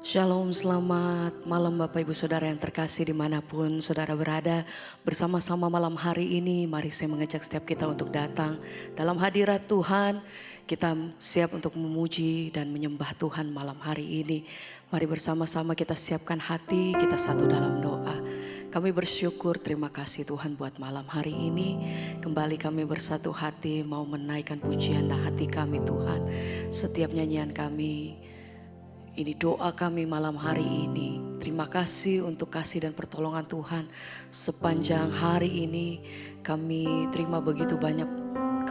Shalom, selamat malam Bapak Ibu Saudara yang terkasih dimanapun Saudara berada. Bersama-sama malam hari ini mari saya mengajak setiap kita untuk datang dalam hadirat Tuhan. Kita siap untuk memuji dan menyembah Tuhan malam hari ini. Mari bersama-sama kita siapkan hati, kita satu dalam doa. Kami bersyukur, terima kasih Tuhan buat malam hari ini. Kembali kami bersatu hati mau menaikkan pujian dan hati kami Tuhan. Setiap nyanyian kami, ini doa kami malam hari ini. Terima kasih untuk kasih dan pertolongan Tuhan. Sepanjang hari ini kami terima begitu banyak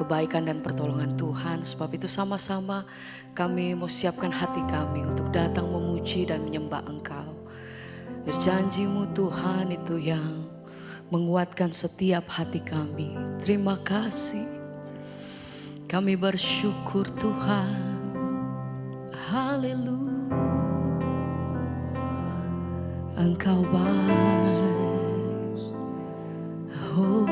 kebaikan dan pertolongan Tuhan. Sebab itu sama-sama kami mau siapkan hati kami untuk datang memuji dan menyembah Engkau. Berjanjimu Tuhan itu yang menguatkan setiap hati kami. Terima kasih. Kami bersyukur Tuhan. Haleluya. Engkau baik. Oh,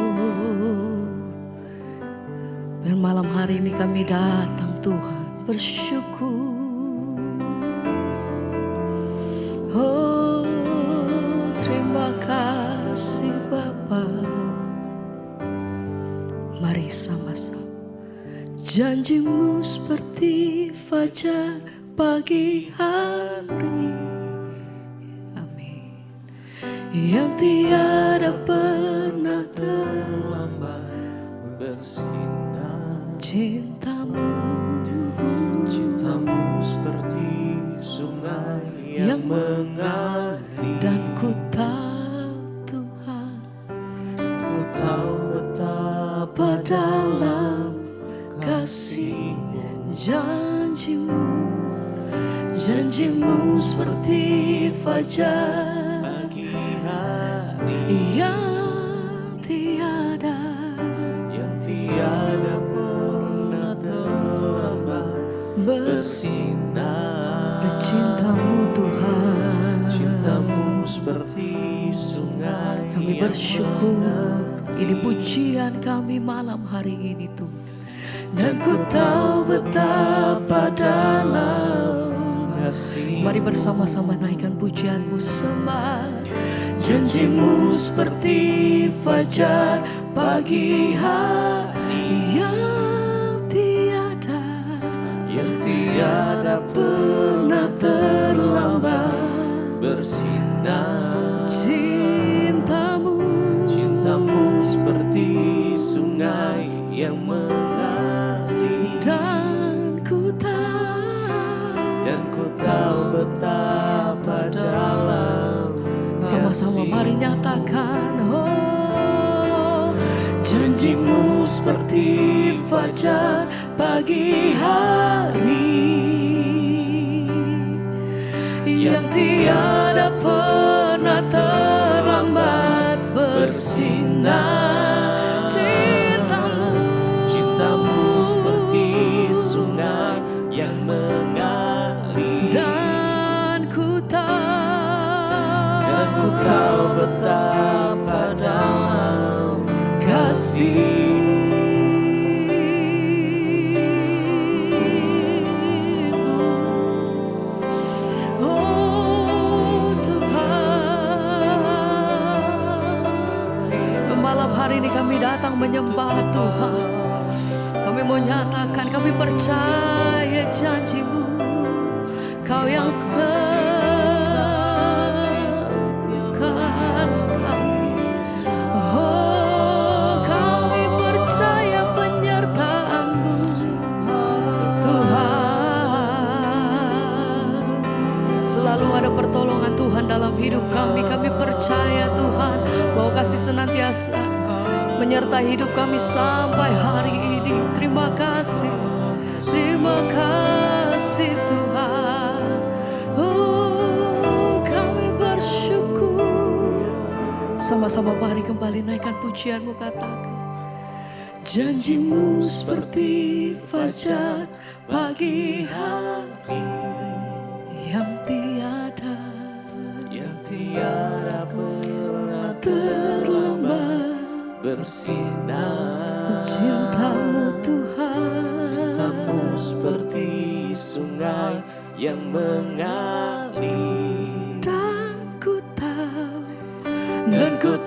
bermalam hari ini kami datang Tuhan bersyukur. Oh, terima kasih Bapa. Mari sama-sama. Janjimu seperti fajar pagi hari, amin, yang tiada pernah terlambat bersinar. Cintamu seperti sungai yang mengalir, dan ku tahu Tuhan, ku tahu betapa dalam kasih-Mu. Janjimu seperti fajar pagi hari yang tiada pernah terlambat bersinar. Cintamu Tuhan, Cintamu seperti sungai. kami bersyukur. Ini pujian kami malam hari ini Tuhan. Dan ku tahu betapa dalam kasih. Mari bersama-sama naikkan pujianmu sembah. Janjimu seperti fajar pagi hari yang tiada pernah terlambat bersinar. Cintamu seperti sungai yang mengalir, dan ku tahu betapa dalam. sama-sama mari nyatakan. Oh, janjimu seperti fajar pagi hari yang tiada pernah terlambat bersinar. Cintamu seperti sungai yang mengalir, dan ku tahu betapa dalam kasih-Mu. Oh Tuhan, malam hari ini kami datang menyembah Tuhan. Kami mau nyatakan kami percaya janji-Mu. Kau yang sembuhkan kami. Oh, kami percaya penyertaan-Mu Tuhan. Selalu ada pertolongan Tuhan dalam hidup kami. Kami percaya Tuhan bahwa kasih senantiasa menyertai hidup kami sampai hari ini. Terima kasih Tuhan. Oh, kami bersyukur. Sama-sama mari kembali naikkan pujianmu, katakan. Janjimu seperti fajar pagi hari yang tiada pernah terlambat bersinar. Cintamu Tuhan, Cintamu seperti sungai yang mengalir,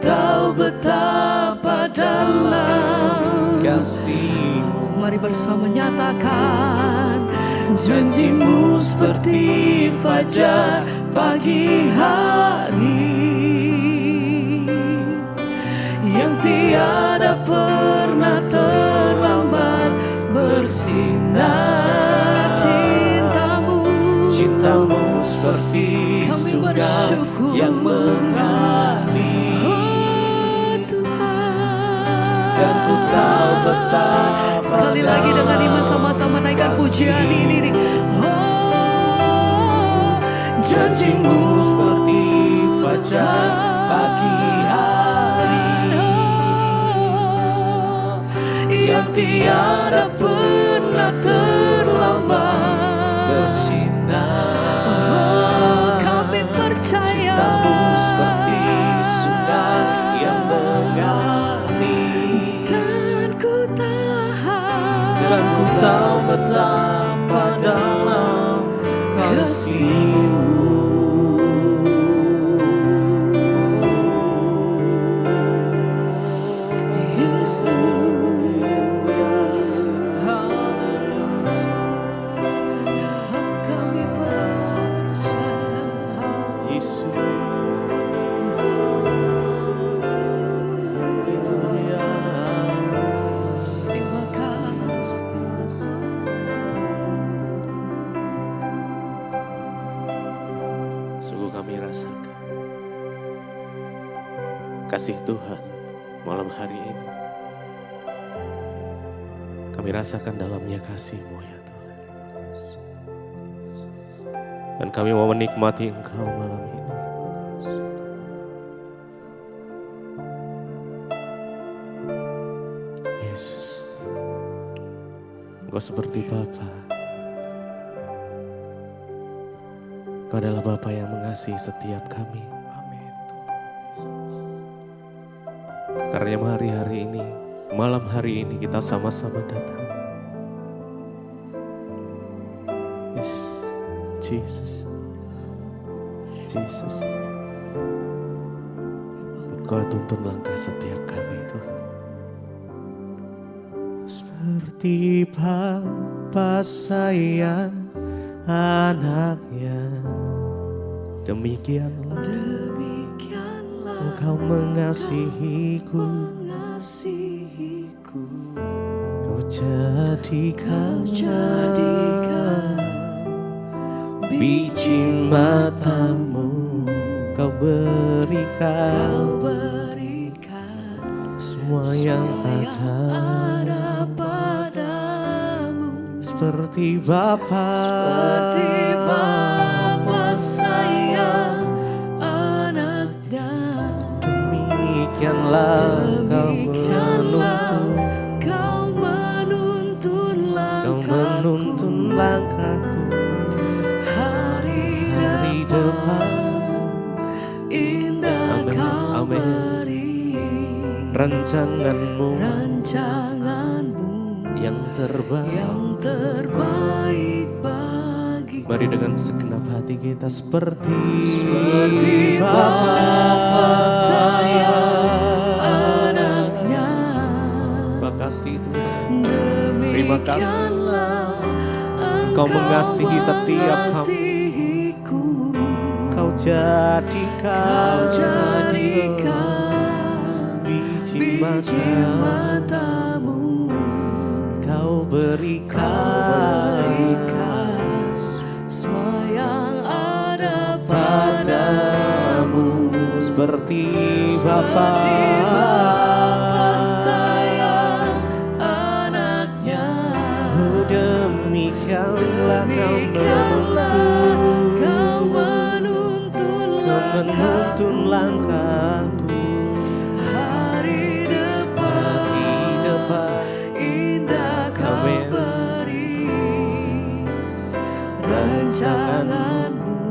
tahu betapa dalam kasih-Mu. Mari bersama nyatakan, Janji-Mu seperti fajar pagi hari yang tiada pernah terlambat bersinar. Cinta-Mu seperti sungai yang mengalir. oh Tuhan. Dan ku tahu betapa Sekali lagi dengan iman sama-sama naikkan pujian ini. Oh, Janji-Mu seperti fajar pagi hari yang tiada pernah terlambat bersinar. kami percaya. Cinta-Mu seperti sungai yang mengalir. Dan ku tahu betapa dalam kasih-Mu. Kami percaya. Yesus. Terima kasih. Sungguh kami rasakan kasih Tuhan malam hari ini. Kami rasakan dalamnya kasih-Mu ya Tuhan. Dan kami mau menikmati Engkau malam ini. Yesus, Engkau seperti Bapa. Engkau adalah Bapa yang mengasihi setiap kami. Karena hari-hari ini, malam hari ini kita sama-sama datang. Yes, Jesus. Jesus. Engkau tuntun langkah setiap kami Tuhan. Seperti Bapa sayang anaknya, demikianlah Engkau mengasihiku. Kau jadikan biji mata-Mu, Kau berikan semua yang ada padamu. Seperti Bapa sayang anaknya, demikianlah Kau menuntun langkahku. Hari depan indah Kau beri. Rancangan-Mu yang terbaik bagi. Mari dengan segenap hati kita seperti Bapa sayang anaknya. Terima kasih Tuhan. Terima kasih Engkau mengasihi setiap kami. Kau jadikan biji mata-Mu, Kau berikan semua yang ada padamu. Seperti Bapa sayang anaknya, oh demikianlah Kau menuntun langkahku. Hari depan indah Kau beri. Rancangan-Mu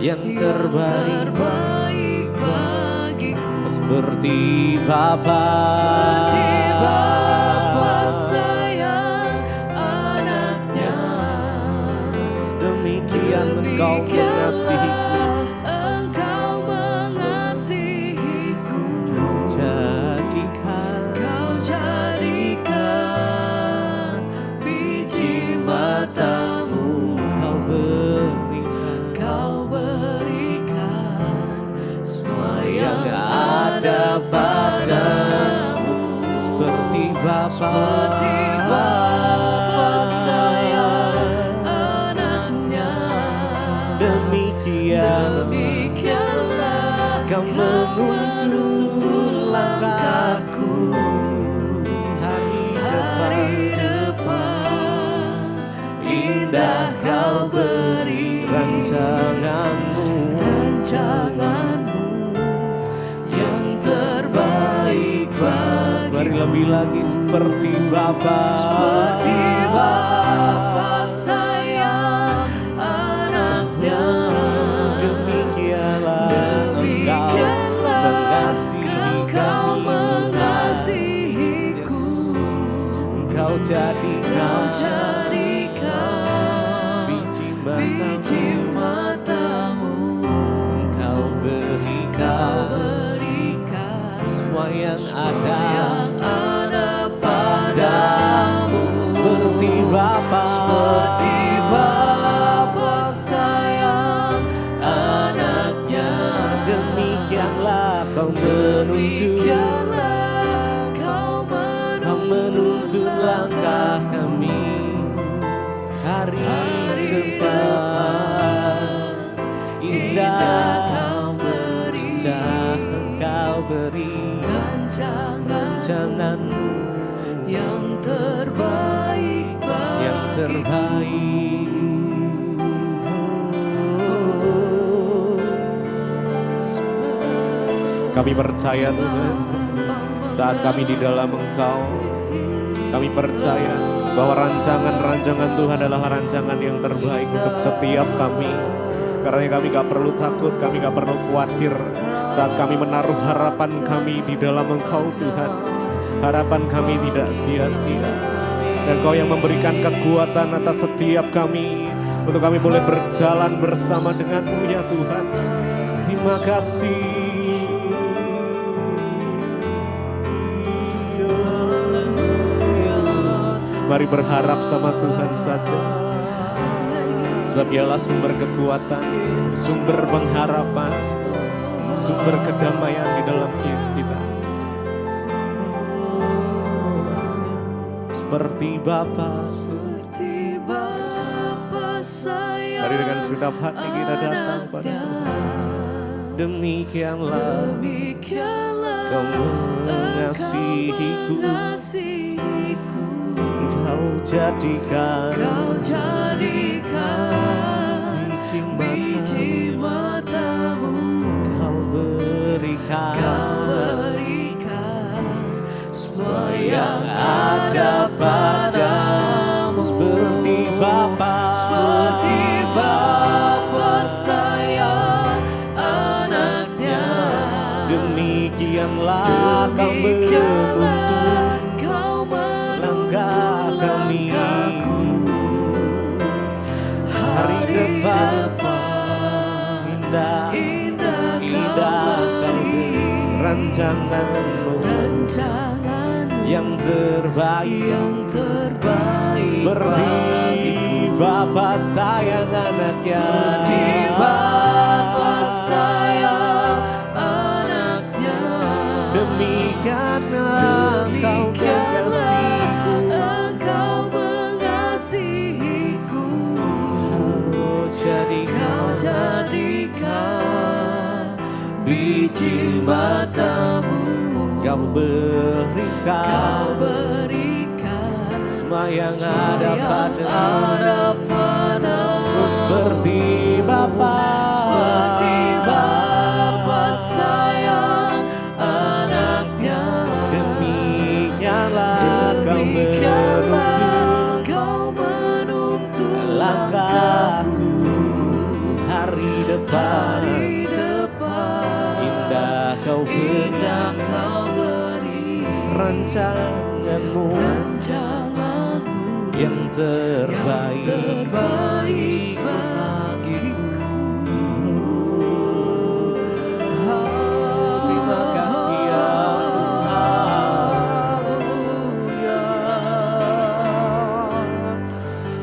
yang terbaik bagiku. Seperti Bapa sayang anaknya, demikian Engkau mengasihiku. seperti Bapa sayang anaknya. Demikianlah Kau menuntun langkahku hari depan. Indah kau beri rancanganmu yang terbaik bagi. Mari lebih lagi seperti Bapa. Seperti Bapa sayang anaknya. Demikianlah Engkau mengasihiku. Engkau jadikan biji matamu. Engkau berikan semua yang ada padamu. Seperti Bapa sayang anaknya. Demikianlah kau menuntun langkah kami hari depan. Indah Engkau beri rancanganmu yang terbaik bagi. Kami percaya Tuhan, saat kami di dalam Engkau, kami percaya bahwa rancangan-rancangan Tuhan adalah rancangan yang terbaik untuk setiap kami. Karena kami gak perlu takut, kami gak perlu khawatir saat kami menaruh harapan kami di dalam Engkau Tuhan. Harapan kami tidak sia-sia. Dan Kau yang memberikan kekuatan atas setiap kami untuk kami boleh berjalan bersama dengan-Mu ya Tuhan. Terima kasih. Mari berharap sama Tuhan saja. Sebab Dialah sumber kekuatan, sumber pengharapan, sumber kedamaian di dalam hidup kita. Seperti Bapa sayang. Mari dengan segenap hati kita datang pada Tuhan. Demikianlah Kau mengasihiku. Kau jadikan biji matamu. Kau berikan semua yang ada padamu. Seperti Bapa sayang anaknya. Demikianlah Kau menuntun langkah kami hari depan. Indah Kau rancanganmu yang terbaik seperti Bapa sayang anaknya. Demikianlah Engkau mengasihiku. Kau jadikan biji matamu. Kau berikan semua yang ada padamu. Seperti Bapa sayang anaknya. Demikianlah Kau menuntun langkahku hari depan. Indah Kau beri rancanganmu yang terbaik bagiku. Terima kasih ya Tuhan.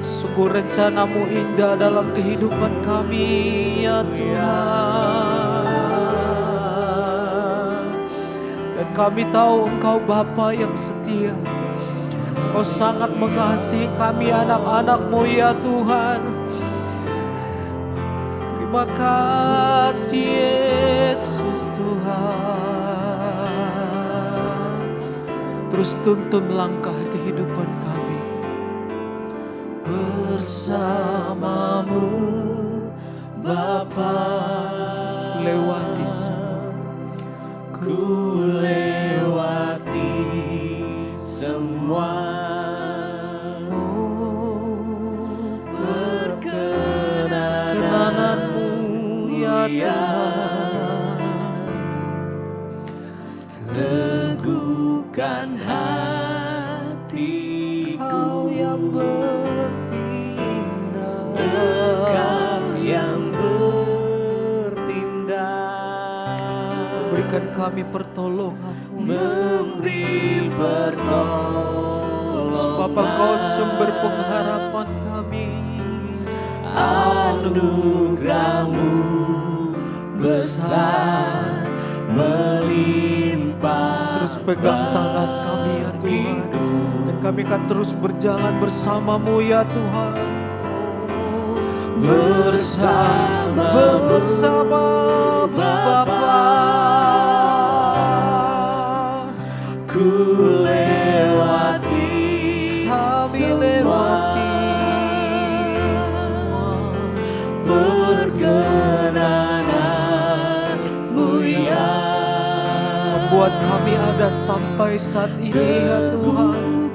Sungguh rencana-Mu indah dalam kehidupan kami ya Tuhan. Dan kami tahu Engkau Bapa yang setia. Kau sangat mengasihi kami anak-anak-Mu ya Tuhan. Terima kasih Yesus Tuhan. Terus tuntun langkah kehidupan kami. Bersamamu Bapa, lewati semua. Ku lewati semua perkenan-Mu ya Tuhan. Teguhkan hatiku, Kau yang bertindak, Engkau yang bertindak, berikan kami pertolongan-Mu, memberi pertolongan. sebab Engkau sumber pengharapan kami. Anugerah-Mu besar melimpah. Terus pegang tangan kami ya Tuhan, dan kami akan terus berjalan bersama-Mu ya Tuhan. Bersama Bapa, Ku lewati kami lewati semua perkenan-Mu ya. membuat kami ada sampai saat ini ya Tuhan.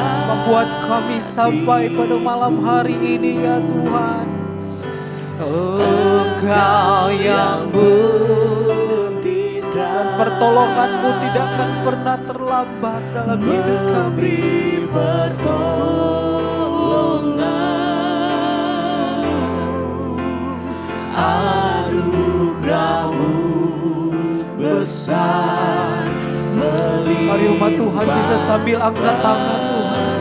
Membuat kami sampai pada malam hari ini ya Tuhan. Engkau yang bertindak, dan pertolongan-Mu tidak akan pernah terlambat dalam hidup kami. Anugerah-Mu besar melimpah. Mari umat Tuhan bisa sambil angkat tangan Tuhan.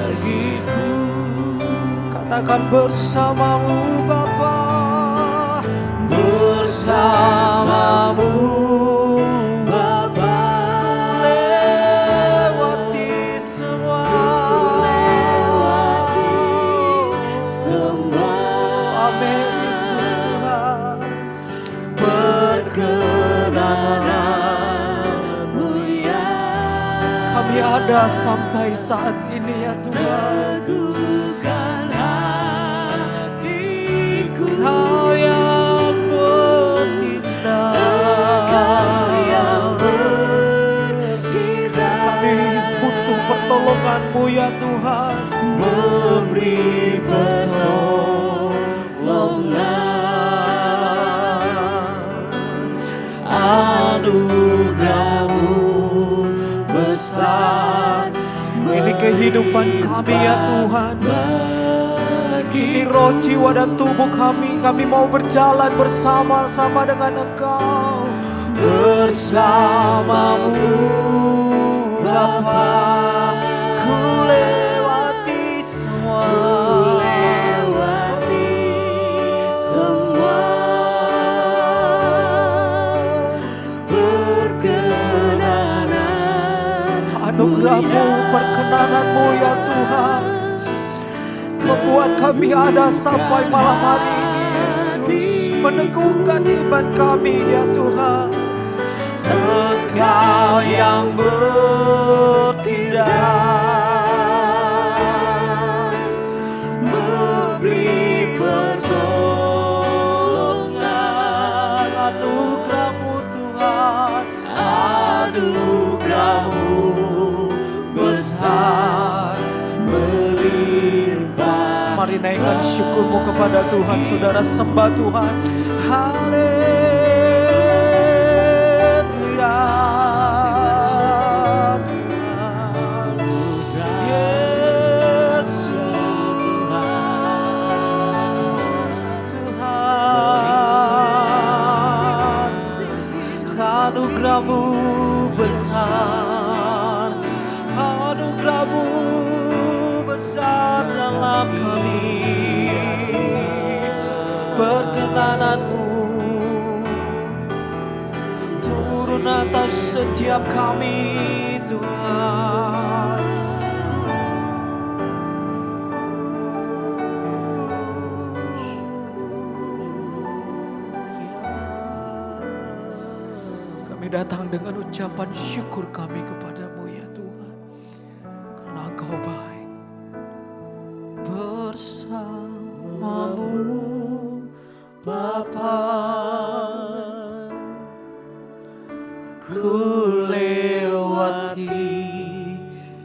Katakan bersama-Mu Bapa, Bersama-Mu Bapa, lewati semua, lewati semua amin Yesus Tuhan. perkenan-Mu ya. Kami ada sampai saat ini ya Tuhan. Teguhkan hatiku, Kau yang bertindak, Engkau yang bertindak, kami butuh pertolongan-Mu ya Tuhan. memberi pertolongan. Anugerah-Mu besar Ini kehidupan kami ya Tuhan. Ini roh, jiwa, dan tubuh kami. Kami mau berjalan bersama-sama dengan Engkau. bersama-Mu Bapa, ku lewati semua, lewati semua perkenanan. anugerah-Mu, perkenanan-Mu ya Tuhan, membuat kami ada sampai malam hari ini Yesus. Meneguhkan iman kami ya Tuhan. Engkau yang bertindak, Memberi pertolongan. anugerah-Mu Tuhan, Anugerah-Mu besar melimpah. mari naikkan syukur-Mu kepada Tuhan. Saudara sembah Tuhan. Haleluya. Yesus Tuhan, anugerah-Mu besar, anugerah-Mu besar dalam kami, perkenanan-Mu turun atas setiap kami Tuhan. Kami datang dengan ucapan syukur kami kepadamu ya Tuhan. Karena Engkau baik. Bersamamu Bapa, ku lewati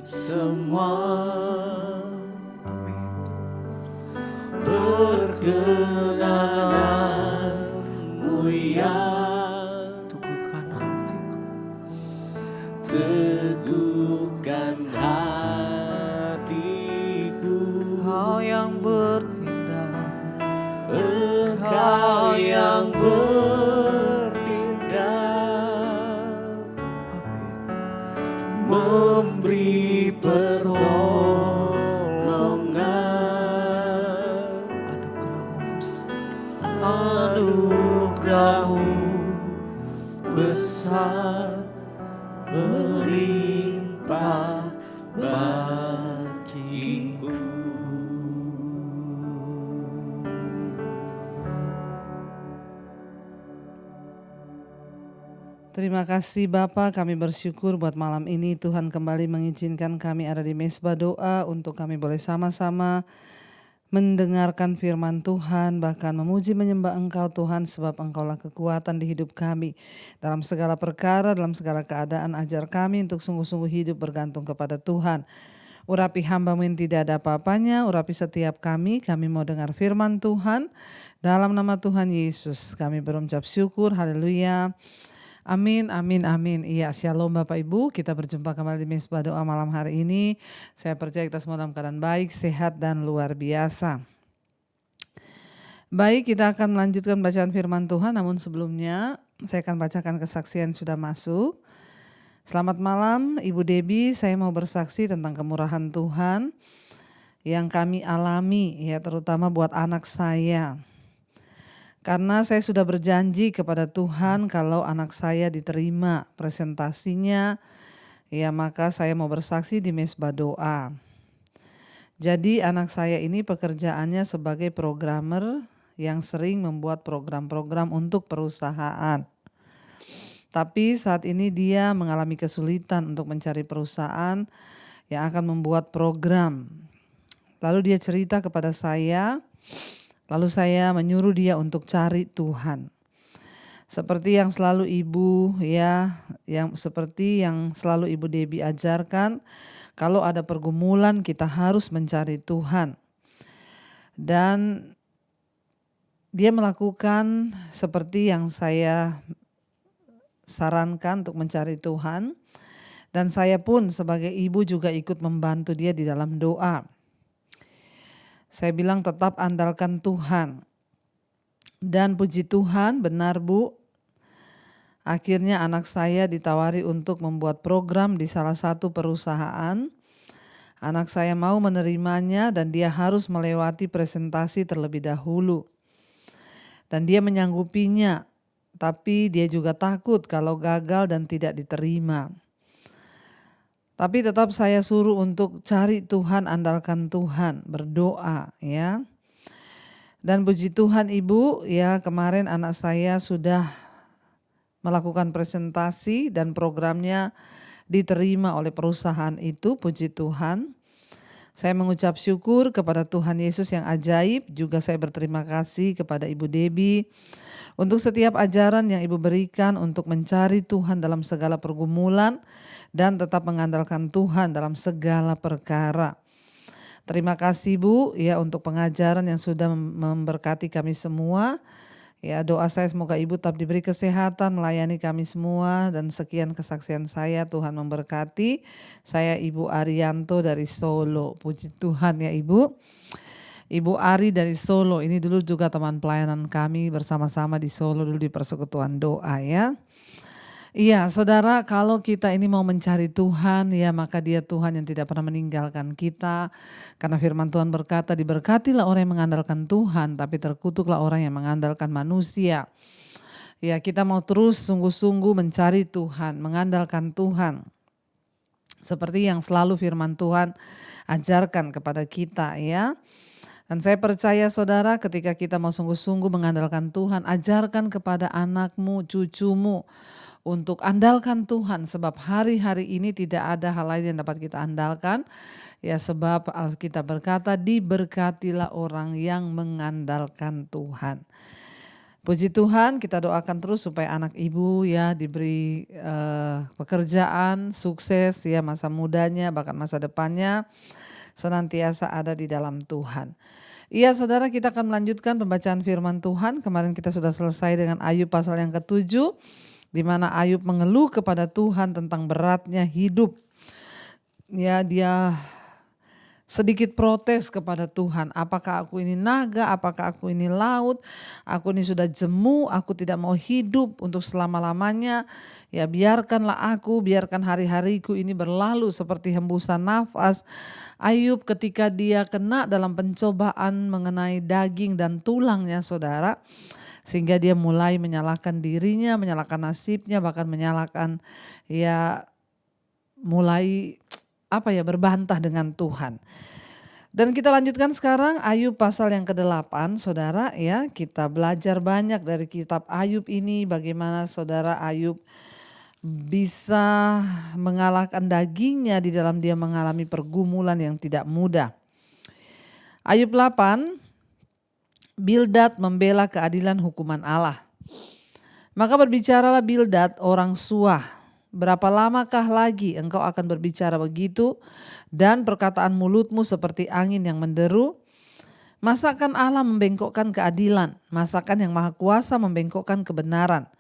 semua. Perkenanmu yang teguhkan hatiku, teguhkan hatiku. Engkau yang bertindak, Engkau yang bertindak, memberi pertolongan. Anugerahmu besar melimpah bagiku. Terima kasih Bapa, kami bersyukur buat malam ini Tuhan kembali mengizinkan kami ada di mezbah doa untuk kami boleh sama-sama mendengarkan firman Tuhan, bahkan memuji menyembah Engkau Tuhan, sebab Engkaulah kekuatan di hidup kami. Dalam segala perkara, dalam segala keadaan, ajar kami untuk sungguh-sungguh hidup bergantung kepada Tuhan. Urapi hamba-Mu yang tidak ada apa-apanya, urapi setiap kami mau dengar firman Tuhan. Dalam nama Tuhan Yesus kami berucap syukur, haleluya. Amin, amin, amin. Iya, shalom Bapak Ibu. Kita berjumpa kembali di mezbah doa malam hari ini. Saya percaya kita semua dalam keadaan baik, sehat, dan luar biasa. Baik, kita akan melanjutkan bacaan firman Tuhan. Namun sebelumnya, saya akan bacakan kesaksian yang sudah masuk. Selamat malam Ibu Debbie, saya mau bersaksi tentang kemurahan Tuhan yang kami alami, ya terutama buat anak saya. Karena saya sudah berjanji kepada Tuhan kalau anak saya diterima presentasinya, ya maka saya mau bersaksi di mezbah doa. Jadi anak saya ini pekerjaannya sebagai programmer yang sering membuat program-program untuk perusahaan. Tapi saat ini dia mengalami kesulitan untuk mencari perusahaan yang akan membuat program. Lalu dia cerita kepada saya. Lalu saya menyuruh dia untuk cari Tuhan. Seperti yang selalu Ibu seperti yang selalu Ibu Debbie ajarkan, kalau ada pergumulan kita harus mencari Tuhan. Dan dia melakukan seperti yang saya sarankan untuk mencari Tuhan. Dan saya pun sebagai ibu juga ikut membantu dia di dalam doa. Saya bilang tetap andalkan Tuhan. Dan puji Tuhan, benar Bu. Akhirnya anak saya ditawari untuk membuat program di salah satu perusahaan. Anak saya mau menerimanya dan dia harus melewati presentasi terlebih dahulu. Dan dia menyanggupinya, tapi dia juga takut kalau gagal dan tidak diterima. Tapi tetap saya suruh untuk cari Tuhan, andalkan Tuhan, berdoa ya. Dan puji Tuhan Ibu, ya kemarin anak saya sudah melakukan presentasi dan programnya diterima oleh perusahaan itu, puji Tuhan. Saya mengucap syukur kepada Tuhan Yesus yang ajaib, juga saya berterima kasih kepada Ibu Debbie untuk setiap ajaran yang Ibu berikan untuk mencari Tuhan dalam segala pergumulan dan tetap mengandalkan Tuhan dalam segala perkara. Terima kasih Bu ya untuk pengajaran yang sudah memberkati kami semua. Ya doa saya semoga Ibu tetap diberi kesehatan melayani kami semua, dan sekian kesaksian saya, Tuhan memberkati. Saya Ibu Arianto dari Solo. Puji Tuhan ya Ibu. Ibu Ari dari Solo ini dulu juga teman pelayanan kami bersama-sama di Solo dulu di Persekutuan Doa ya. Iya saudara, kalau kita ini mau mencari Tuhan ya maka Dia Tuhan yang tidak pernah meninggalkan kita. Karena firman Tuhan berkata, diberkatilah orang yang mengandalkan Tuhan, tapi terkutuklah orang yang mengandalkan manusia. Ya kita mau terus sungguh-sungguh mencari Tuhan, mengandalkan Tuhan. Seperti yang selalu firman Tuhan ajarkan kepada kita ya. Dan saya percaya saudara, ketika kita mau sungguh-sungguh mengandalkan Tuhan, ajarkan kepada anakmu, cucumu untuk andalkan Tuhan, sebab hari-hari ini tidak ada hal lain yang dapat kita andalkan. Ya, sebab Alkitab berkata, diberkatilah orang yang mengandalkan Tuhan. Puji Tuhan, kita doakan terus supaya anak ibu ya diberi pekerjaan, sukses ya masa mudanya, bahkan masa depannya senantiasa ada di dalam Tuhan. Iya saudara, kita akan melanjutkan pembacaan firman Tuhan. Kemarin kita sudah selesai dengan Ayub pasal yang ke-7, di mana Ayub mengeluh kepada Tuhan tentang beratnya hidup. Ya, dia sedikit protes kepada Tuhan, apakah aku ini naga, apakah aku ini laut, aku ini sudah jemu, aku tidak mau hidup untuk selama-lamanya, ya biarkanlah biarkan hari-hariku ini berlalu seperti hembusan nafas. Ayub ketika dia kena dalam pencobaan mengenai daging dan tulangnya saudara, sehingga dia mulai menyalahkan dirinya, menyalahkan nasibnya, bahkan menyalahkan mulai berbantah dengan Tuhan. Dan kita lanjutkan sekarang Ayub pasal yang ke-8 saudara ya. Kita belajar banyak dari kitab Ayub ini, bagaimana saudara Ayub bisa mengalahkan dagingnya di dalam dia mengalami pergumulan yang tidak mudah. Ayub 8, Bildad membela keadilan hukuman Allah. Maka berbicaralah Bildad orang Suah, berapa lamakah lagi engkau akan berbicara begitu dan perkataan mulutmu seperti angin yang menderu? Masakan Allah membengkokkan keadilan? Masakan yang Maha Kuasa membengkokkan kebenaran?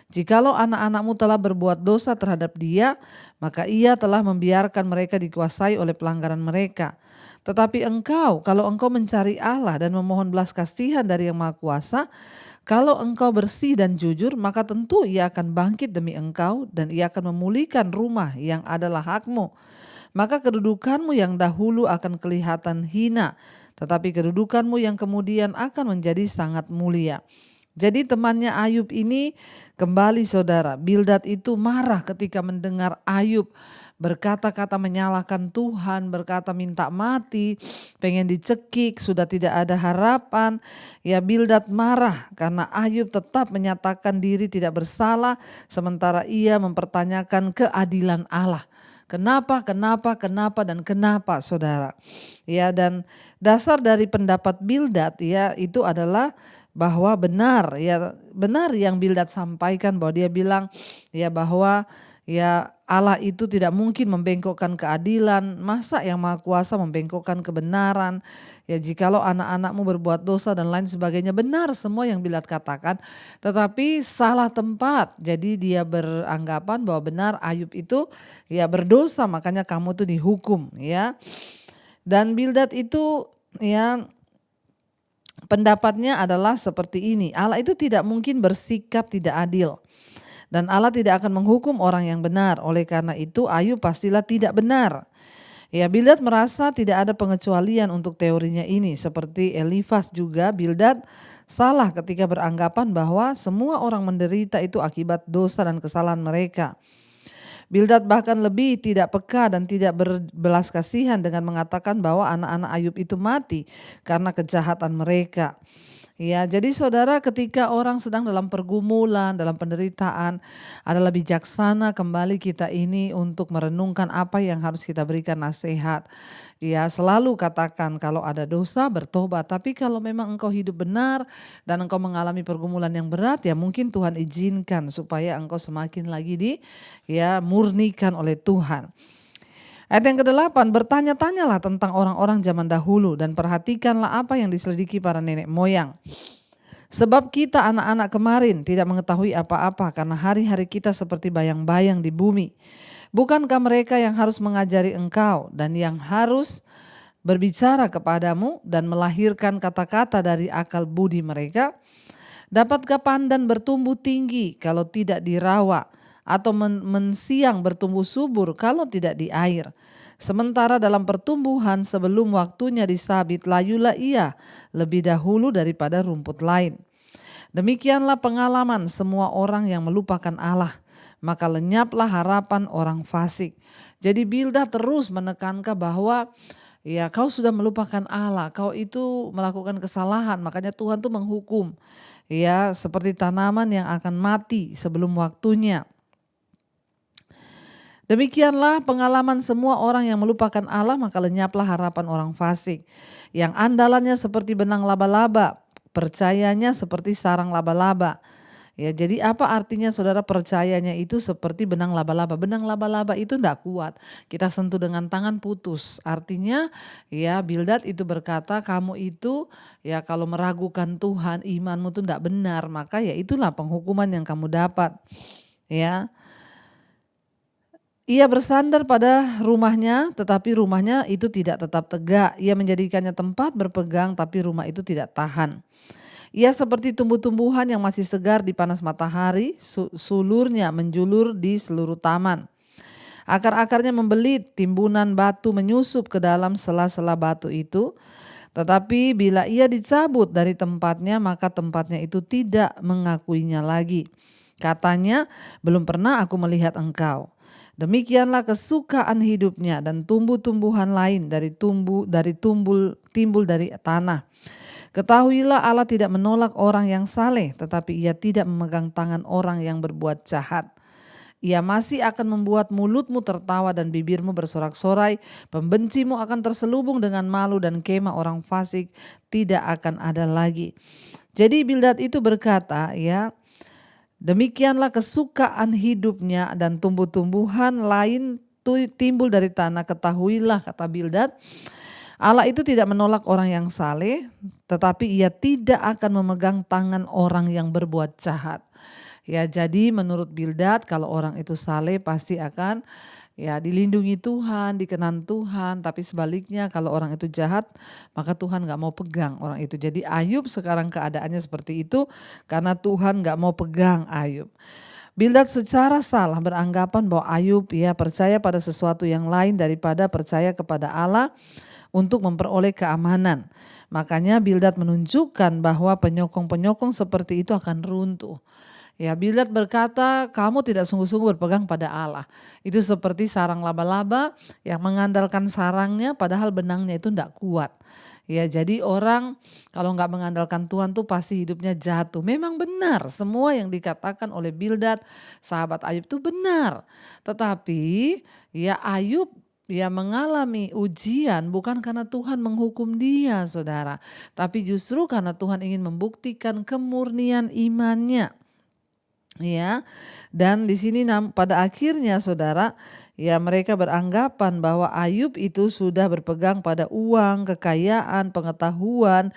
Jikalau anak-anakmu telah berbuat dosa terhadap dia, maka ia telah membiarkan mereka dikuasai oleh pelanggaran mereka. Tetapi engkau, kalau engkau mencari Allah dan memohon belas kasihan dari yang Maha Kuasa, kalau engkau bersih dan jujur, maka tentu ia akan bangkit demi engkau dan ia akan memulihkan rumah yang adalah hakmu. Maka kedudukanmu yang dahulu akan kelihatan hina, tetapi kedudukanmu yang kemudian akan menjadi sangat mulia. Jadi temannya Ayub ini kembali saudara, Bildad itu marah ketika mendengar Ayub berkata-kata menyalahkan Tuhan, berkata minta mati, pengen dicekik, sudah tidak ada harapan. Ya Bildad marah karena Ayub tetap menyatakan diri tidak bersalah, sementara ia mempertanyakan keadilan Allah. Kenapa saudara. Ya, dan dasar dari pendapat Bildad ya itu adalah bahwa benar yang Bildad sampaikan, bahwa dia bilang ya bahwa ya Allah itu tidak mungkin membengkokkan keadilan. Masa yang Maha Kuasa membengkokkan kebenaran? Ya jikalau anak-anakmu berbuat dosa dan lain sebagainya, benar semua yang Bildad katakan, tetapi salah tempat. Jadi dia beranggapan bahwa benar Ayub itu ya berdosa, makanya kamu tuh dihukum ya. Dan Bildad itu ya pendapatnya adalah seperti ini, Allah itu tidak mungkin bersikap tidak adil. Dan Allah tidak akan menghukum orang yang benar. Oleh karena itu Ayub pastilah tidak benar. Ya Bildad merasa tidak ada pengecualian untuk teorinya ini. Seperti Elifas juga, Bildad salah ketika beranggapan bahwa semua orang menderita itu akibat dosa dan kesalahan mereka. Bildad bahkan lebih tidak peka dan tidak berbelas kasihan dengan mengatakan bahwa anak-anak Ayub itu mati karena kejahatan mereka. Ya, jadi saudara, ketika orang sedang dalam pergumulan, dalam penderitaan, adalah bijaksana kembali kita ini untuk merenungkan apa yang harus kita berikan nasihat. Ya, selalu katakan kalau ada dosa bertobat, tapi kalau memang engkau hidup benar dan engkau mengalami pergumulan yang berat, ya mungkin Tuhan izinkan supaya engkau semakin lagi murnikan oleh Tuhan. Ayat yang ke-8, bertanya-tanyalah tentang orang-orang zaman dahulu dan perhatikanlah apa yang diselidiki para nenek moyang. Sebab kita anak-anak kemarin tidak mengetahui apa-apa karena hari-hari kita seperti bayang-bayang di bumi. Bukankah mereka yang harus mengajari engkau dan yang harus berbicara kepadamu dan melahirkan kata-kata dari akal budi mereka? Dapatkah pandan bertumbuh tinggi kalau tidak dirawat? Atau mensiang bertumbuh subur kalau tidak di air. Sementara dalam pertumbuhan sebelum waktunya disabit, layulah ia lebih dahulu daripada rumput lain. Demikianlah pengalaman semua orang yang melupakan Allah, maka lenyaplah harapan orang fasik. Jadi Bildad terus menekankan bahwa ya kau sudah melupakan Allah, kau itu melakukan kesalahan, makanya Tuhan tuh menghukum. Ya seperti tanaman yang akan mati sebelum waktunya. Demikianlah pengalaman semua orang yang melupakan Allah, maka lenyaplah harapan orang fasik. Yang andalannya seperti benang laba-laba, percayanya seperti sarang laba-laba. Ya, jadi apa artinya saudara percayanya itu seperti benang laba-laba? Benang laba-laba itu tidak kuat. Kita sentuh dengan tangan putus. Artinya ya Bildad itu berkata kamu itu ya kalau meragukan Tuhan imanmu itu tidak benar. Maka ya itulah penghukuman yang kamu dapat. Ya. Ia bersandar pada rumahnya tetapi rumahnya itu tidak tetap tegak. Ia menjadikannya tempat berpegang tapi rumah itu tidak tahan. Ia seperti tumbuh-tumbuhan yang masih segar di panas matahari, sulurnya menjulur di seluruh taman. Akar-akarnya membelit, timbunan batu menyusup ke dalam sela-sela batu itu. Tetapi bila ia dicabut dari tempatnya, maka tempatnya itu tidak mengakuinya lagi. Katanya, belum pernah aku melihat engkau. Demikianlah kesukaan hidupnya dan tumbuh-tumbuhan lain timbul dari tanah. Ketahuilah Allah tidak menolak orang yang saleh, tetapi ia tidak memegang tangan orang yang berbuat jahat. Ia masih akan membuat mulutmu tertawa dan bibirmu bersorak-sorai. Pembencimu akan terselubung dengan malu dan kemah orang fasik tidak akan ada lagi. Jadi Bildad itu berkata ya, demikianlah kesukaan hidupnya dan tumbuh-tumbuhan lain timbul dari tanah. Ketahuilah kata Bildad, Allah itu tidak menolak orang yang saleh, tetapi ia tidak akan memegang tangan orang yang berbuat jahat. Ya, jadi menurut Bildad kalau orang itu saleh pasti akan ya dilindungi Tuhan, dikenan Tuhan. Tapi sebaliknya kalau orang itu jahat maka Tuhan gak mau pegang orang itu. Jadi Ayub sekarang keadaannya seperti itu karena Tuhan gak mau pegang Ayub. Bildad secara salah beranggapan bahwa Ayub ya percaya pada sesuatu yang lain daripada percaya kepada Allah untuk memperoleh keamanan. Makanya Bildad menunjukkan bahwa penyokong-penyokong seperti itu akan runtuh. Ya, Bildad berkata kamu tidak sungguh-sungguh berpegang pada Allah. Itu seperti sarang laba-laba yang mengandalkan sarangnya padahal benangnya itu tidak kuat. Ya, jadi orang kalau nggak mengandalkan Tuhan tuh pasti hidupnya jatuh. Memang benar semua yang dikatakan oleh Bildad sahabat Ayub itu benar. Tetapi ya Ayub ya mengalami ujian bukan karena Tuhan menghukum dia saudara. Tapi justru karena Tuhan ingin membuktikan kemurnian imannya. Ya, dan di sini pada akhirnya saudara, ya mereka beranggapan bahwa Ayub itu sudah berpegang pada uang, kekayaan, pengetahuan,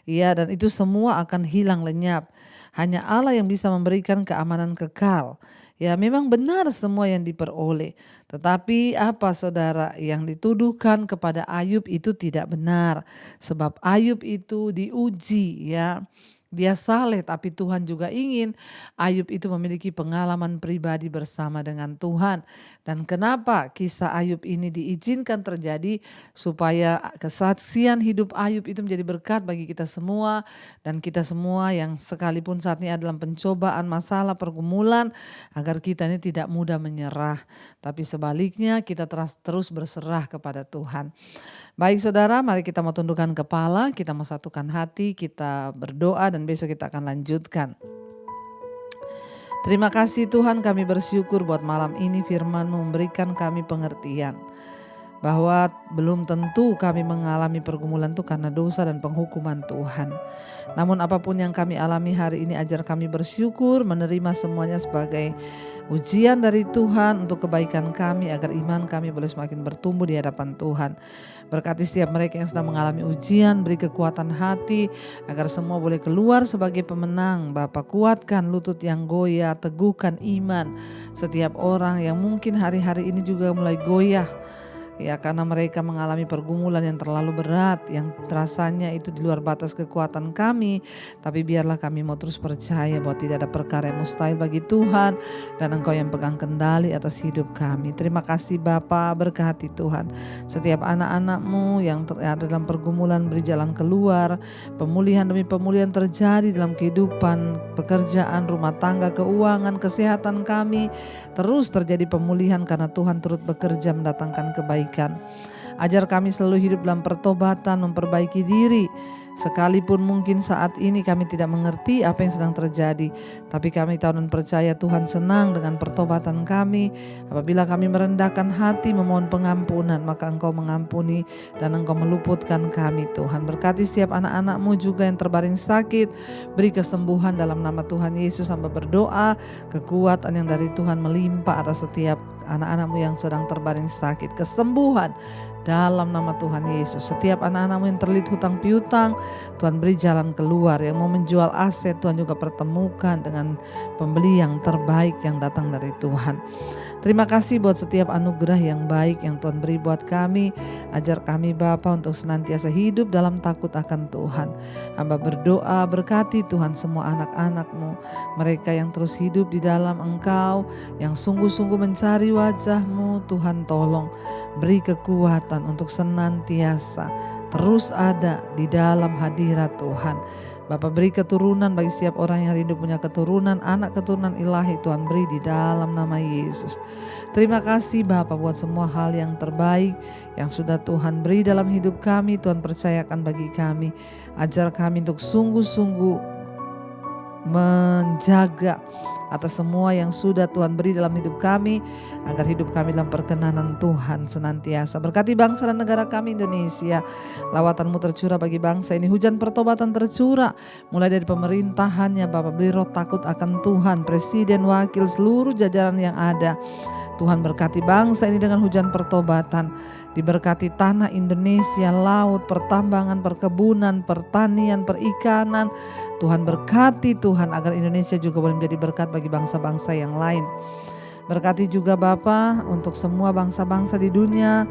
ya dan itu semua akan hilang lenyap. Hanya Allah yang bisa memberikan keamanan kekal. Ya memang benar semua yang diperoleh. Tetapi apa saudara yang dituduhkan kepada Ayub itu tidak benar. Sebab Ayub itu diuji ya. Dia saleh tapi Tuhan juga ingin Ayub itu memiliki pengalaman pribadi bersama dengan Tuhan. Dan kenapa kisah Ayub ini diizinkan terjadi supaya kesaksian hidup Ayub itu menjadi berkat bagi kita semua. Dan kita semua yang sekalipun saat ini dalam pencobaan, masalah, pergumulan agar kita ini tidak mudah menyerah. Tapi sebaliknya kita terus berserah kepada Tuhan. Baik saudara, mari kita mau tundukkan kepala, kita mau satukan hati, kita berdoa dan besok kita akan lanjutkan. Terima kasih Tuhan, kami bersyukur buat malam ini firman-Mu memberikan kami pengertian. Bahwa belum tentu kami mengalami pergumulan itu karena dosa dan penghukuman Tuhan. Namun apapun yang kami alami hari ini ajar kami bersyukur, menerima semuanya sebagai ujian dari Tuhan untuk kebaikan kami agar iman kami boleh semakin bertumbuh di hadapan Tuhan. Berkati setiap mereka yang sedang mengalami ujian, beri kekuatan hati agar semua boleh keluar sebagai pemenang. Bapa, kuatkan lutut yang goyah, teguhkan iman setiap orang yang mungkin hari-hari ini juga mulai goyah. Ya karena mereka mengalami pergumulan yang terlalu berat, yang rasanya itu di luar batas kekuatan kami. Tapi biarlah kami mau terus percaya bahwa tidak ada perkara yang mustahil bagi Tuhan. Dan Engkau yang pegang kendali atas hidup kami. Terima kasih Bapa, berkati Tuhan. Setiap anak-anak-Mu yang ada dalam pergumulan beri jalan keluar. Pemulihan demi pemulihan terjadi dalam kehidupan, pekerjaan, rumah tangga, keuangan, kesehatan kami. Terus terjadi pemulihan karena Tuhan turut bekerja mendatangkan kebaikan. Ajar kami selalu hidup dalam pertobatan, memperbaiki diri Sekalipun mungkin saat ini kami tidak mengerti apa yang sedang terjadi, tapi kami tahu dan percaya Tuhan senang dengan pertobatan kami. Apabila kami merendahkan hati memohon pengampunan, maka Engkau mengampuni dan Engkau meluputkan kami Tuhan. Berkati setiap anak-anak-Mu juga yang terbaring sakit, beri kesembuhan dalam nama Tuhan Yesus. Hamba berdoa kekuatan yang dari Tuhan melimpah atas setiap anak-anak-Mu yang sedang terbaring sakit, kesembuhan dalam nama Tuhan Yesus. Setiap anak-anak-Mu yang terlilit hutang piutang, Tuhan beri jalan keluar. Yang mau menjual aset, Tuhan juga pertemukan dengan pembeli yang terbaik yang datang dari Tuhan. Terima kasih buat setiap anugerah yang baik yang Tuhan beri buat kami. Ajar kami Bapa untuk senantiasa hidup dalam takut akan Tuhan. Hamba berdoa berkati Tuhan semua anak-anak-Mu, mereka yang terus hidup di dalam Engkau, yang sungguh-sungguh mencari wajah-Mu. Tuhan tolong beri kekuatan untuk senantiasa terus ada di dalam hadirat Tuhan. Bapa beri keturunan bagi setiap orang yang rindu punya keturunan, anak keturunan ilahi Tuhan beri di dalam nama Yesus. Terima kasih Bapa buat semua hal yang terbaik yang sudah Tuhan beri dalam hidup kami. Tuhan percayakan bagi kami. Ajar kami untuk sungguh-sungguh menjaga atas semua yang sudah Tuhan beri dalam hidup kami, agar hidup kami dalam perkenanan Tuhan senantiasa. Berkati bangsa dan negara kami Indonesia. Lawatan-Mu tercurah bagi bangsa ini, hujan pertobatan tercurah mulai dari pemerintahannya Bapak. Beri roh takut akan Tuhan, presiden, wakil, seluruh jajaran yang ada. Tuhan berkati bangsa ini dengan hujan pertobatan. Diberkati tanah Indonesia, laut, pertambangan, perkebunan, pertanian, perikanan. Tuhan berkati Tuhan agar Indonesia juga boleh menjadi berkat bagi bangsa-bangsa yang lain. Berkati juga Bapa untuk semua bangsa-bangsa di dunia,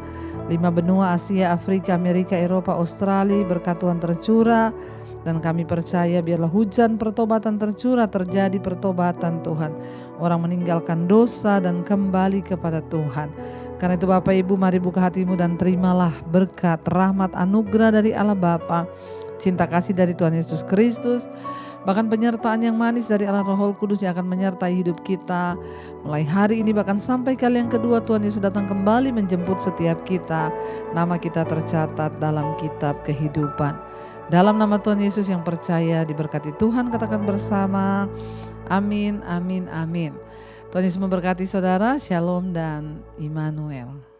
5 benua Asia, Afrika, Amerika, Eropa, Australia. Berkat Tuhan tercurah. Dan kami percaya biarlah hujan pertobatan tercurah, terjadi pertobatan Tuhan. Orang meninggalkan dosa dan kembali kepada Tuhan. Karena itu Bapak Ibu mari buka hatimu dan terimalah berkat, rahmat, anugerah dari Allah Bapa, cinta kasih dari Tuhan Yesus Kristus, bahkan penyertaan yang manis dari Allah Roh Kudus yang akan menyertai hidup kita. Mulai hari ini bahkan sampai kali yang kedua Tuhan Yesus datang kembali menjemput setiap kita. Nama kita tercatat dalam kitab kehidupan. Dalam nama Tuhan Yesus yang percaya diberkati Tuhan, katakan bersama, amin, amin, amin. Tuhan Yesus memberkati saudara, shalom dan Immanuel.